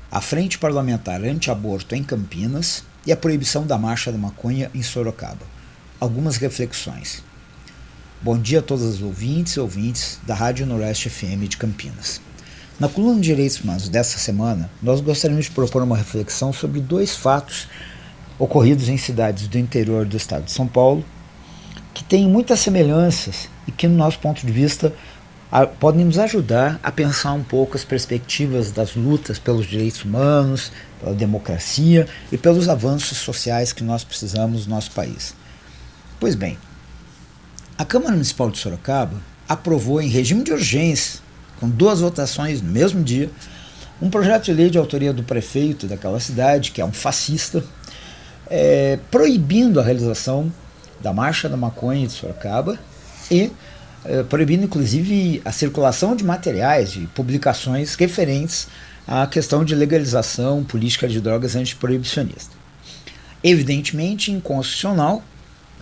a Frente Parlamentar Anti-Aborto em Campinas e a proibição da Marcha da Maconha em Sorocaba. Algumas reflexões. Bom dia a todos os ouvintes e ouvintes da Rádio Noroeste FM de Campinas. Na coluna de Direitos Humanos desta semana, nós gostaríamos de propor uma reflexão sobre dois fatos ocorridos em cidades do interior do estado de São Paulo, que têm muitas semelhanças e que, no nosso ponto de vista, podem nos ajudar a pensar um pouco as perspectivas das lutas pelos direitos humanos, pela democracia e pelos avanços sociais que nós precisamos no nosso país. Pois bem, a Câmara Municipal de Sorocaba aprovou em regime de urgência, com 2 votações no mesmo dia, um projeto de lei de autoria do prefeito daquela cidade, que é um fascista, proibindo a realização da Marcha da Maconha de Sorocaba e proibindo inclusive a circulação de materiais, de publicações referentes à questão de legalização política de drogas antiproibicionista. Evidentemente inconstitucional,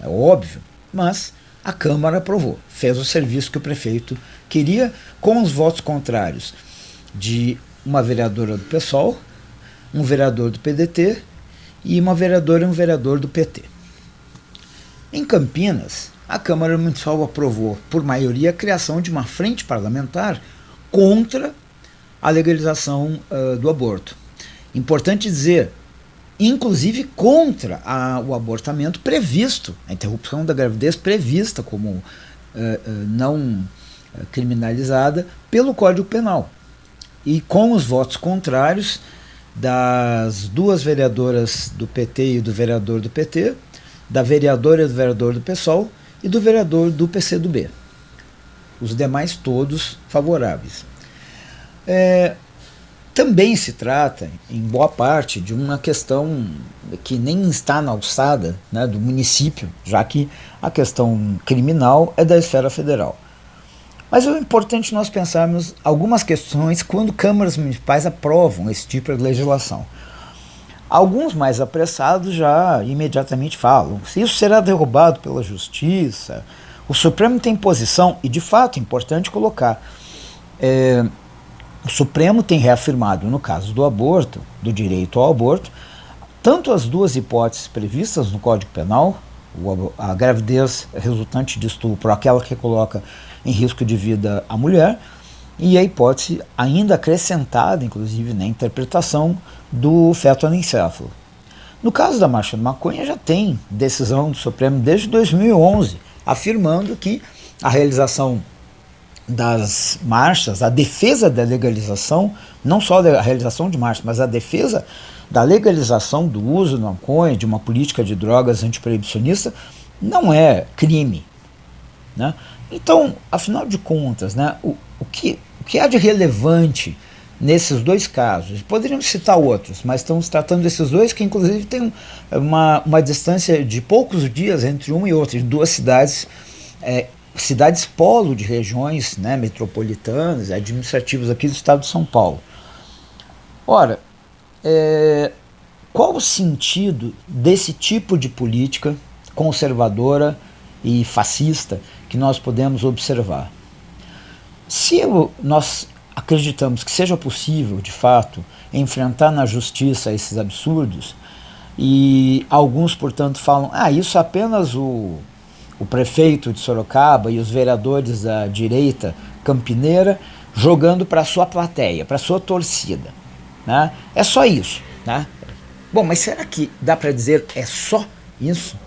é óbvio, mas a Câmara aprovou, fez o serviço que o prefeito queria, com os votos contrários de uma vereadora do PSOL, um vereador do PDT e uma vereadora e um vereador do PT. Em Campinas, a Câmara Municipal aprovou, por maioria, a criação de uma frente parlamentar contra a legalização do aborto. Importante dizer, inclusive contra o abortamento previsto, a interrupção da gravidez prevista como não criminalizada pelo Código Penal. E com os votos contrários das 2 vereadoras do PT e do vereador do PT, da vereadora e do vereador do PSOL e do vereador do PCdoB. Os demais todos favoráveis. Também se trata, em boa parte, de uma questão que nem está na alçada, né, do município, já que a questão criminal é da esfera federal. Mas é importante nós pensarmos algumas questões quando câmaras municipais aprovam esse tipo de legislação. Alguns mais apressados já imediatamente falam: se isso será derrubado pela justiça, o Supremo tem posição, e de fato é importante colocar, o Supremo tem reafirmado, no caso do aborto, do direito ao aborto, tanto as 2 hipóteses previstas no Código Penal, a gravidez resultante de estupro, aquela que coloca em risco de vida a mulher, e a hipótese ainda acrescentada, inclusive, na interpretação do feto anencefalo. No caso da Marcha da Maconha, já tem decisão do Supremo desde 2011, afirmando que a realização das marchas, a defesa da legalização, não só da realização de marchas, mas a defesa da legalização do uso da maconha, de uma política de drogas antiproibicionista, não é crime, né? Então, afinal de contas, né, o que há de relevante nesses 2 casos? Poderíamos citar outros, mas estamos tratando desses 2 que inclusive tem uma distância de poucos dias entre uma e outra, de 2 cidades, cidades polo de regiões, né, metropolitanas, administrativas aqui do estado de São Paulo. Ora, qual o sentido desse tipo de política conservadora e fascista que nós podemos observar? Se nós acreditamos que seja possível, de fato, enfrentar na justiça esses absurdos, e alguns, portanto, falam: isso apenas o prefeito de Sorocaba e os vereadores da direita campineira jogando para a sua plateia, para a sua torcida, né? É só isso, né? Bom, mas será que dá para dizer é só isso?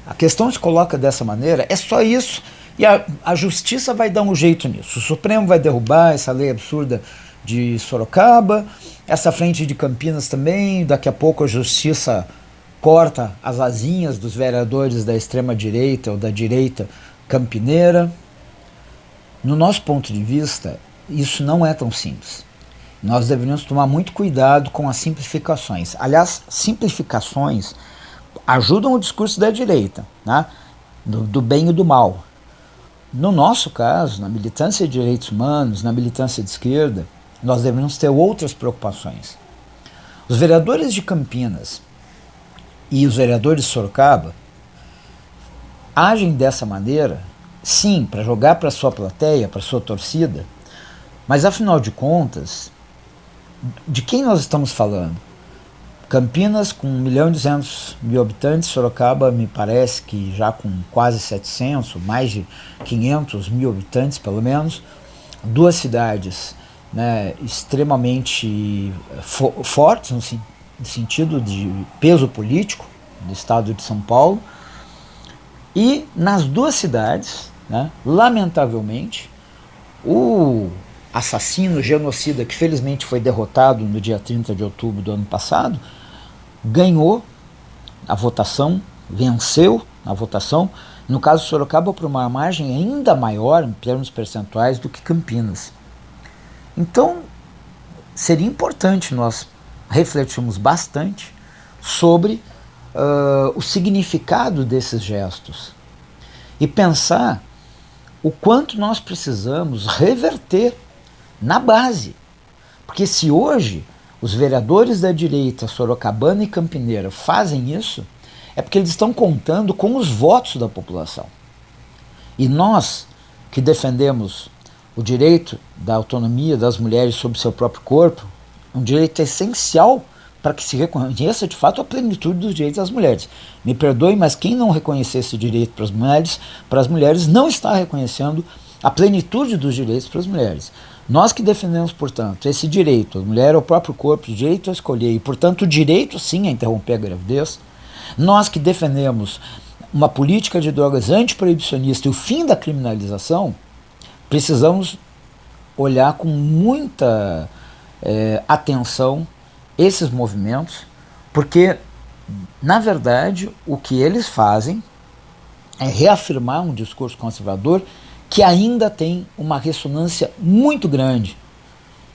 A questão se coloca dessa maneira: é só isso, e a justiça vai dar um jeito nisso. O Supremo vai derrubar essa lei absurda de Sorocaba, essa frente de Campinas também, daqui a pouco a justiça corta as asinhas dos vereadores da extrema-direita ou da direita campineira. No nosso ponto de vista, isso não é tão simples. Nós deveríamos tomar muito cuidado com as simplificações. Aliás, simplificações ajudam o discurso da direita, né? do bem e do mal. No nosso caso, na militância de direitos humanos, na militância de esquerda, nós deveríamos ter outras preocupações. Os vereadores de Campinas e os vereadores de Sorocaba agem dessa maneira, sim, para jogar para a sua plateia, para a sua torcida, mas afinal de contas, De quem nós estamos falando? Campinas com 1.200.000 habitantes, Sorocaba me parece que já com quase 700, mais de 500.000 habitantes pelo menos, duas cidades, né, extremamente fortes no sentido de peso político do estado de São Paulo, e nas duas cidades, né, lamentavelmente, o assassino, genocida, que felizmente foi derrotado no dia 30 de outubro do ano passado, ganhou a votação, venceu a votação, no caso de Sorocaba por uma margem ainda maior em termos percentuais do que Campinas. Então, seria importante nós refletirmos bastante sobre o significado desses gestos e pensar o quanto nós precisamos reverter na base. Porque se hoje os vereadores da direita sorocabana e campineira fazem isso, é porque eles estão contando com os votos da população. E nós, que defendemos o direito da autonomia das mulheres sobre seu próprio corpo, um direito essencial para que se reconheça de fato a plenitude dos direitos das mulheres. Me perdoe, mas quem não reconhecer esse direito para as mulheres não está reconhecendo a plenitude dos direitos para as mulheres. Nós que defendemos, portanto, esse direito, a mulher ao próprio corpo, o direito a escolher e, portanto, o direito sim a interromper a gravidez, nós que defendemos uma política de drogas antiproibicionista e o fim da criminalização, precisamos olhar com muita atenção esses movimentos, porque, na verdade, o que eles fazem é reafirmar um discurso conservador que ainda tem uma ressonância muito grande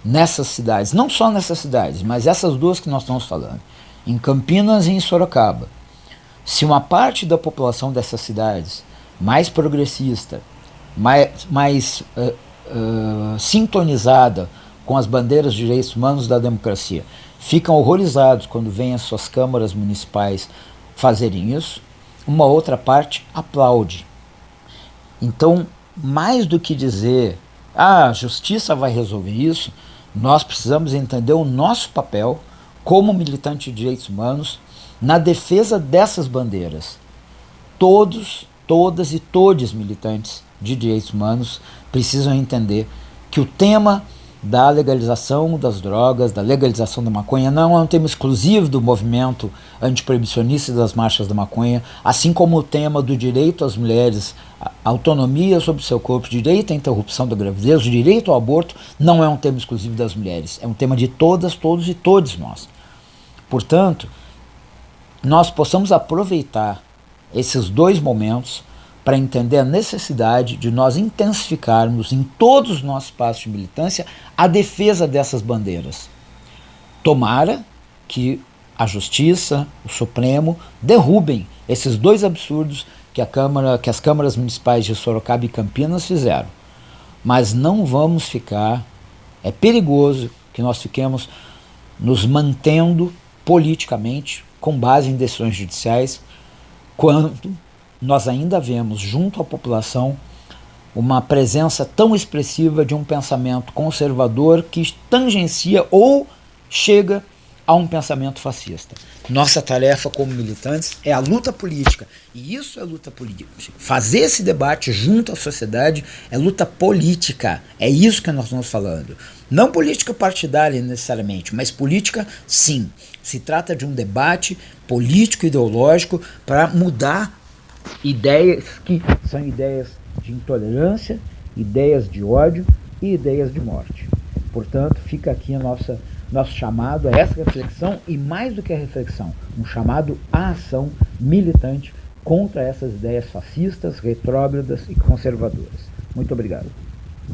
nessas cidades, não só nessas cidades, mas essas duas que nós estamos falando, em Campinas e em Sorocaba. Se uma parte da população dessas cidades, mais progressista, mais sintonizada com as bandeiras de direitos humanos da democracia, ficam horrorizados quando veem as suas câmaras municipais fazerem isso, uma outra parte aplaude. Então, mais do que dizer, a justiça vai resolver isso, nós precisamos entender o nosso papel como militante de direitos humanos na defesa dessas bandeiras. Todos, todas e todos militantes de direitos humanos precisam entender que o tema da legalização das drogas, da legalização da maconha, não é um tema exclusivo do movimento antiproibicionista e das marchas da maconha, assim como o tema do direito às mulheres, a autonomia sobre o seu corpo, direito à interrupção da gravidez, o direito ao aborto, não é um tema exclusivo das mulheres, é um tema de todas, todos e todos nós. Portanto, nós possamos aproveitar esses dois momentos para entender a necessidade de nós intensificarmos em todos os nossos passos de militância a defesa dessas bandeiras. Tomara que a Justiça, o Supremo, derrubem esses dois absurdos que as câmaras municipais de Sorocaba e Campinas fizeram. Mas não vamos ficar, é perigoso que nós fiquemos nos mantendo politicamente com base em decisões judiciais, quando nós ainda vemos junto à população uma presença tão expressiva de um pensamento conservador que tangencia ou chega a um pensamento fascista. Nossa tarefa como militantes é a luta política, e isso é luta política. Fazer esse debate junto à sociedade é luta política, é isso que nós estamos falando. Não política partidária necessariamente, mas política sim. Se trata de um debate político ideológico para mudar ideias que são ideias de intolerância, ideias de ódio e ideias de morte. Portanto, fica aqui nosso chamado a essa reflexão e, mais do que a reflexão, um chamado à ação militante contra essas ideias fascistas, retrógradas e conservadoras. Muito obrigado.